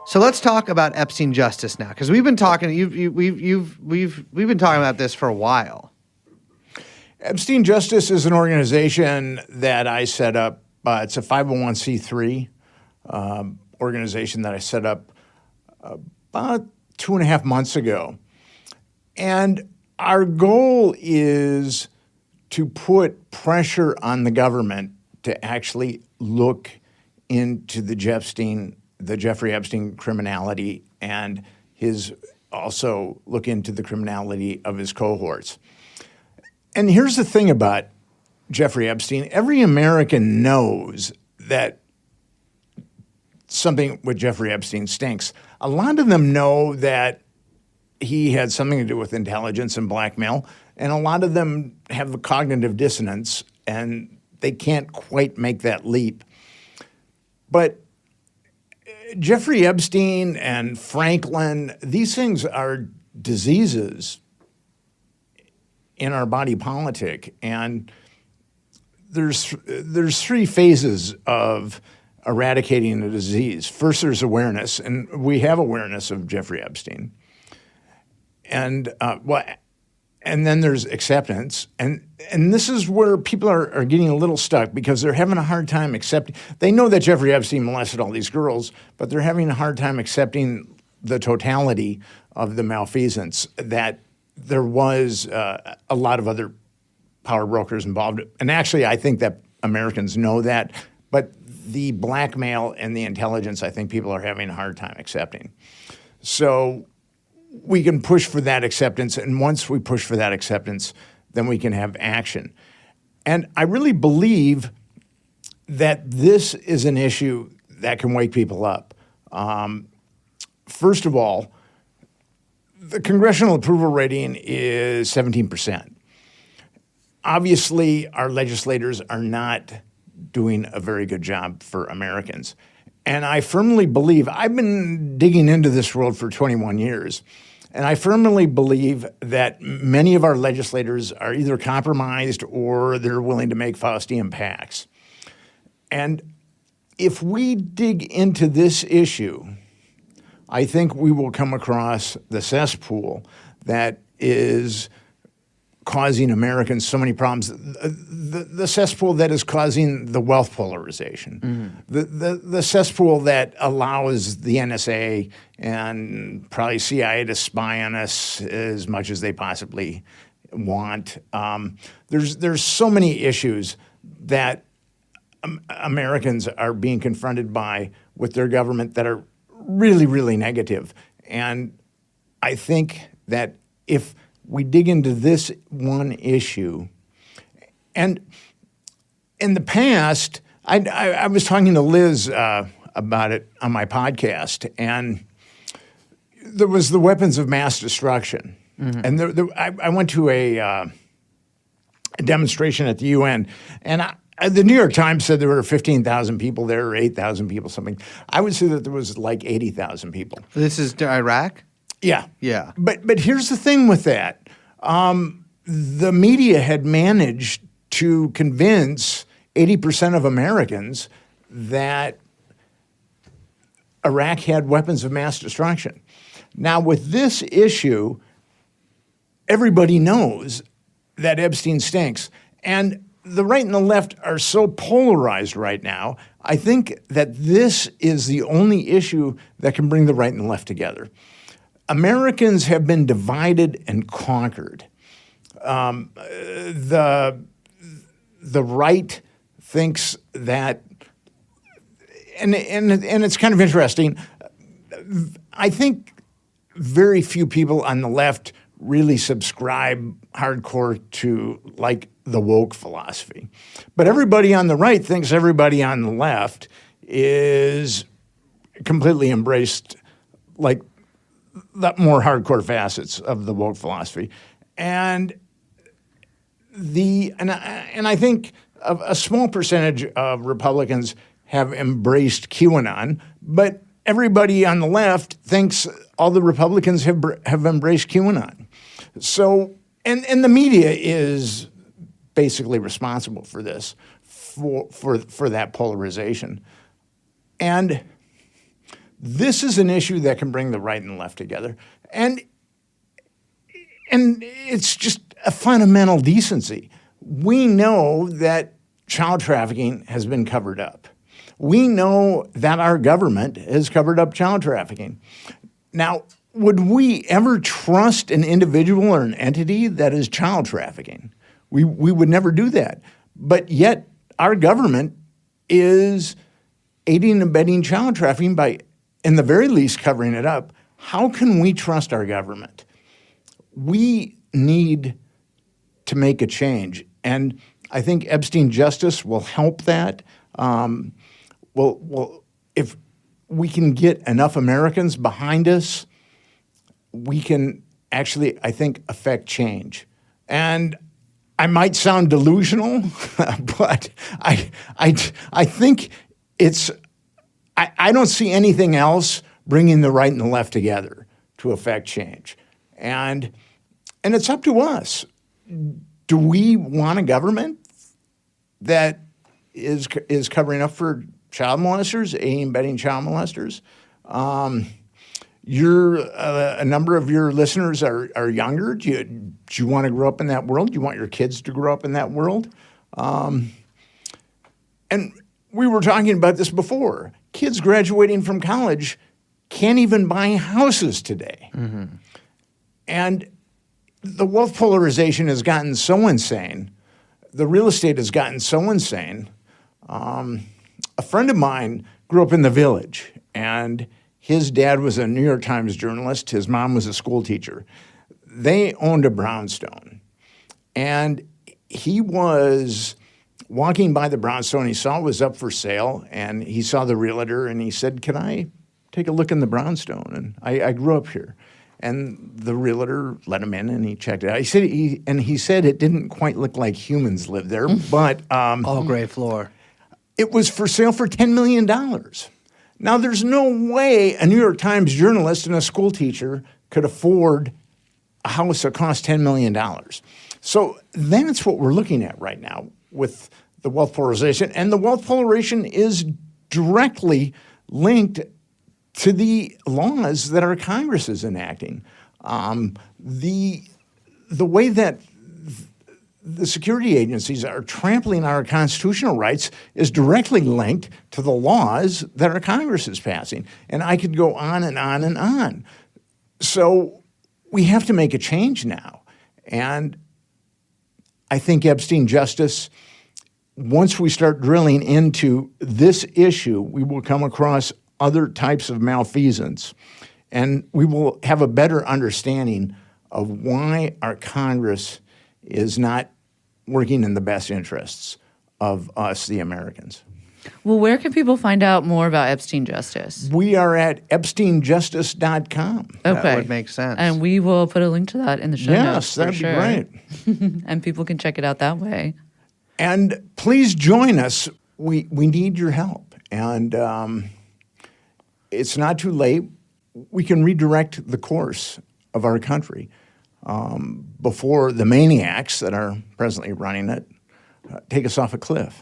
So let's talk about Epstein Justice now, because we've been talking. We've been talking about this for a while. Epstein Justice is an organization that I set up. It's a 501c3 organization that I set up about 2.5 months ago. And our goal is to put pressure on the government to actually look into the Jeffrey Epstein criminality and also look into the criminality of his cohorts. And here's the thing about Jeffrey Epstein. Every American knows that something with Jeffrey Epstein stinks. A lot of them know that he had something to do with intelligence and blackmail, and a lot of them have a cognitive dissonance, and they can't quite make that leap. But Jeffrey Epstein and Franklin, these things are diseases in our body politic, and there's 3 phases of eradicating a disease. First, there's awareness, and we have awareness of Jeffrey Epstein. And then there's acceptance, and this is where people are getting a little stuck because they're having a hard time accepting. They know that Jeffrey Epstein molested all these girls, but they're having a hard time accepting the totality of the malfeasance, that there was a lot of other power brokers involved. And actually, I think that Americans know that, but the blackmail and the intelligence, I think people are having a hard time accepting. So we can push for that acceptance, and once we push for that acceptance, then we can have action. And I really believe that this is an issue that can wake people up. First of all, the congressional approval rating is 17%. Obviously, our legislators are not doing a very good job for Americans. And I firmly believe, I've been digging into this world for 21 years, and I firmly believe that many of our legislators are either compromised or they're willing to make Faustian pacts. And if we dig into this issue, I think we will come across the cesspool that is causing Americans so many problems. The cesspool that is causing the wealth polarization, the cesspool that allows the NSA and probably CIA to spy on us as much as they possibly want. There's so many issues that Americans are being confronted by with their government that are really, really negative. And I think that if we dig into this one issue, and in the past, I was talking to Liz about it on my podcast, and there was the weapons of mass destruction. And I went to a demonstration at the UN, and the New York Times said there were 15,000 people there, or 8,000 people, something. I would say that there was like 80,000 people. This is Iraq? Yeah. Yeah. But here's the thing with that. The media had managed to convince 80% of Americans that Iraq had weapons of mass destruction. Now, with this issue, everybody knows that Epstein stinks. And the right and the left are so polarized right now. I think that this is the only issue that can bring the right and the left together. Americans have been divided and conquered. The right thinks that, and it's kind of interesting. I think very few people on the left really subscribe hardcore to like the woke philosophy. But everybody on the right thinks everybody on the left is completely embraced like the more hardcore facets of the woke philosophy. And I think a small percentage of Republicans have embraced QAnon, but everybody on the left thinks all the Republicans have embraced QAnon. So, and the media is basically responsible for this, for that polarization. And This is an issue that can bring the right and the left together. And it's just a fundamental decency. We know that child trafficking has been covered up. We know that our government has covered up child trafficking. Now, would we ever trust an individual or an entity that is child trafficking? We would never do that. But yet our government is aiding and abetting child trafficking by, in the very least, covering it up. How can we trust our government? We need to make a change. And I think Epstein Justice will help that. Well, if we can get enough Americans behind us, we can actually, I think, affect change. And I might sound delusional, but I think it's, I don't see anything else bringing the right and the left together to affect change. And it's up to us. Do we want a government that is covering up for child molesters, aiding and abetting child molesters? A number of your listeners are younger. Do you want to grow up in that world? Do you want your kids to grow up in that world? And we were talking about this before. Kids graduating from college can't even buy houses today. Mm-hmm. And the wealth polarization has gotten so insane. The real estate has gotten so insane. A friend of mine grew up in the Village, and his dad was a New York Times journalist. His mom was a school teacher. They owned a brownstone. And he was walking by the brownstone. He saw it was up for sale, and he saw the realtor, and he said, "Can I take a look in the brownstone?" And I grew up here. And the realtor let him in, and he checked it out. He said it didn't quite look like humans lived there, but all gray floor. It was for sale for $10 million. Now, there's no way a New York Times journalist and a school teacher could afford a house that cost $10 million. So that's what we're looking at right now with the wealth polarization. And the wealth polarization is directly linked to the laws that our Congress is enacting. The way that the security agencies are trampling our constitutional rights is directly linked to the laws that our Congress is passing. And I could go on and on and on. So we have to make a change now. And I think Epstein Justice, once we start drilling into this issue, we will come across other types of malfeasance, and we will have a better understanding of why our Congress is not working in the best interests of us, the Americans. Well, where can people find out more about Epstein Justice? We are at EpsteinJustice.com. Okay. That would make sense. And we will put a link to that in the show notes. Yes, that'd be great. And people can check it out that way. And please join us. We need your help. And it's not too late. We can redirect the course of our country before the maniacs that are presently running it take us off a cliff.